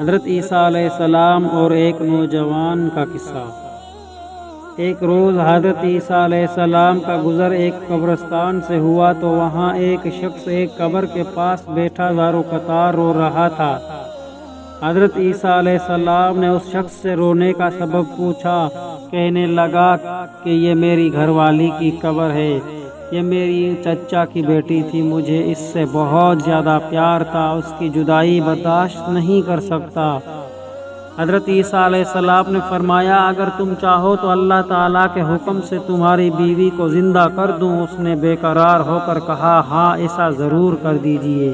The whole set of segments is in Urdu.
حضرت عیسیٰ علیہ السلام اور ایک نوجوان کا قصہ۔ ایک روز حضرت عیسیٰ علیہ السلام کا گزر ایک قبرستان سے ہوا تو وہاں ایک شخص ایک قبر کے پاس بیٹھا زارو قطار رو رہا تھا۔ حضرت عیسیٰ علیہ السلام نے اس شخص سے رونے کا سبب پوچھا۔ کہنے لگا کہ یہ میری گھر والی کی قبر ہے، یہ میری چچا کی بیٹی تھی، مجھے اس سے بہت زیادہ پیار تھا، اس کی جدائی برداشت نہیں کر سکتا۔ حضرت عیسیٰ علیہ السلام نے فرمایا اگر تم چاہو تو اللہ تعالیٰ کے حکم سے تمہاری بیوی کو زندہ کر دوں۔ اس نے بے قرار ہو کر کہا ہاں ایسا ضرور کر دیجئے۔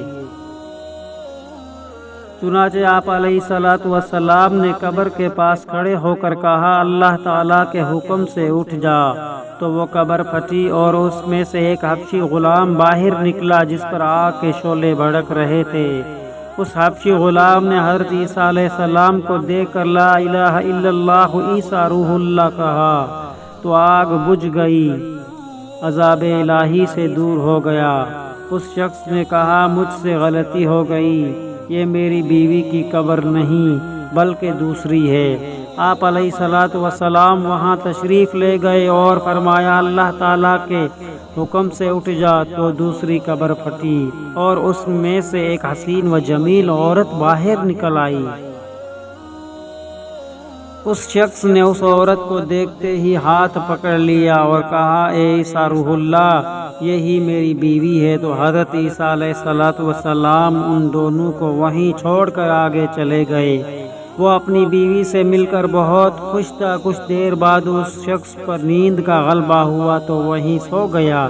چنانچہ آپ علیہ السلام نے قبر کے پاس کھڑے ہو کر کہا اللہ تعالیٰ کے حکم سے اٹھ جا، تو وہ قبر پھٹی اور اس میں سے ایک حبشی غلام باہر نکلا جس پر آگ کے شعلے بھڑک رہے تھے۔ اس حبشی غلام نے حضرت عیسیٰ علیہ السلام کو دیکھ کر لا الہ الا اللہ عیسیٰ روح اللہ کہا تو آگ بجھ گئی، عذاب الہی سے دور ہو گیا۔ اس شخص نے کہا مجھ سے غلطی ہو گئی، یہ میری بیوی کی قبر نہیں بلکہ دوسری ہے۔ آپ علیہ السلام وہاں تشریف لے گئے اور فرمایا اللہ تعالیٰ کے حکم سے اٹھ جا، تو دوسری قبر پھٹی اور اس میں سے ایک حسین و جمیل عورت باہر نکل آئی۔ اس شخص نے اس عورت کو دیکھتے ہی ہاتھ پکڑ لیا اور کہا اے عیسیٰ روح اللہ، یہی میری بیوی ہے۔ تو حضرت عیسیٰ علیہ السلام ان دونوں کو وہیں چھوڑ کر آگے چلے گئے۔ وہ اپنی بیوی سے مل کر بہت خوش تھا۔ کچھ دیر بعد اس شخص پر نیند کا غلبہ ہوا تو وہیں سو گیا۔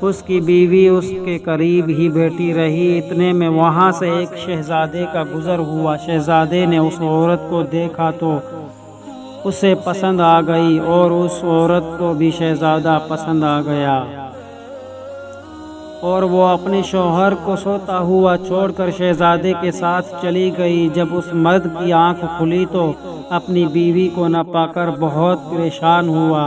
اس کی بیوی اس کے قریب ہی بیٹھی رہی۔ اتنے میں وہاں سے ایک شہزادے کا گزر ہوا۔ شہزادے نے اس عورت کو دیکھا تو اسے پسند آ گئی اور اس عورت کو بھی شہزادہ پسند آ گیا، اور وہ اپنے شوہر کو سوتا ہوا چھوڑ کر شہزادے کے ساتھ چلی گئی۔ جب اس مرد کی آنکھ کھلی تو اپنی بیوی کو نہ پا کر بہت پریشان ہوا۔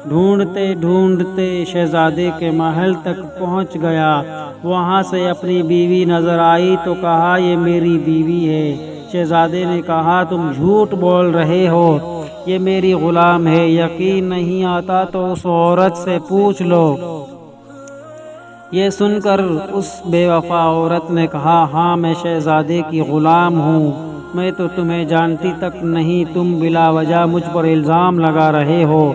ڈھونڈتے ڈھونڈتے شہزادے کے محل تک پہنچ گیا۔ وہاں سے اپنی بیوی نظر آئی تو کہا یہ میری بیوی ہے۔ شہزادے نے کہا تم جھوٹ بول رہے ہو، یہ میری غلام ہے، یقین نہیں آتا تو اس عورت سے پوچھ لو۔ یہ سن کر اس بے وفا عورت نے کہا ہاں میں شہزادے کی غلام ہوں، میں تو تمہیں جانتی تک نہیں، تم بلا وجہ مجھ پر الزام لگا رہے ہو۔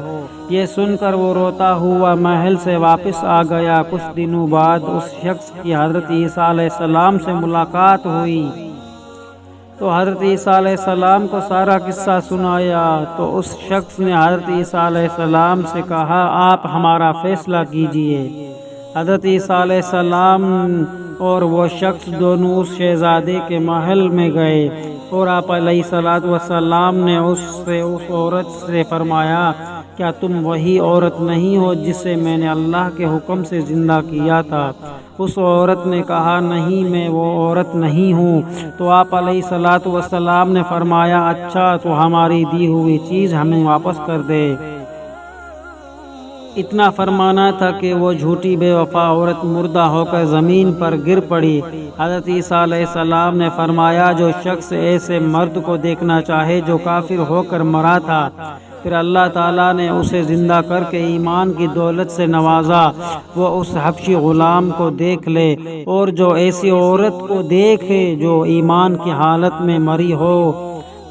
یہ سن کر وہ روتا ہوا محل سے واپس آ گیا۔ کچھ دنوں بعد اس شخص کی حضرت عیسیٰ علیہ السلام سے ملاقات ہوئی تو حضرت عیسیٰ علیہ السلام کو سارا قصہ سنایا تو اس شخص نے حضرت عیسیٰ علیہ السلام سے کہا آپ ہمارا فیصلہ کیجئے۔ حضرت عیسیٰ علیہ السلام اور وہ شخص دونوں اس شہزادے کے محل میں گئے اور آپ علیہ السلام نے اس عورت سے فرمایا کیا تم وہی عورت نہیں ہو جسے میں نے اللہ کے حکم سے زندہ کیا تھا؟ اس عورت نے کہا نہیں میں وہ عورت نہیں ہوں۔ تو آپ علیہ السلام نے فرمایا اچھا تو ہماری دی ہوئی چیز ہمیں واپس کر دے۔ اتنا فرمانا تھا کہ وہ جھوٹی بے وفا عورت مردہ ہو کر زمین پر گر پڑی۔ حضرت عیسیٰ علیہ السلام نے فرمایا جو شخص ایسے مرد کو دیکھنا چاہے جو کافر ہو کر مرا تھا، پھر اللہ تعالیٰ نے اسے زندہ کر کے ایمان کی دولت سے نوازا، وہ اس حبشی غلام کو دیکھ لے، اور جو ایسی عورت کو دیکھے جو ایمان کی حالت میں مری ہو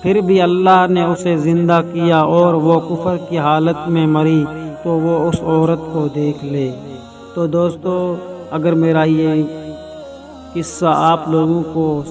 پھر بھی اللہ نے اسے زندہ کیا اور وہ کفر کی حالت میں مری تو وہ اس عورت کو دیکھ لے۔ تو دوستو اگر میرا یہ قصہ آپ لوگوں کو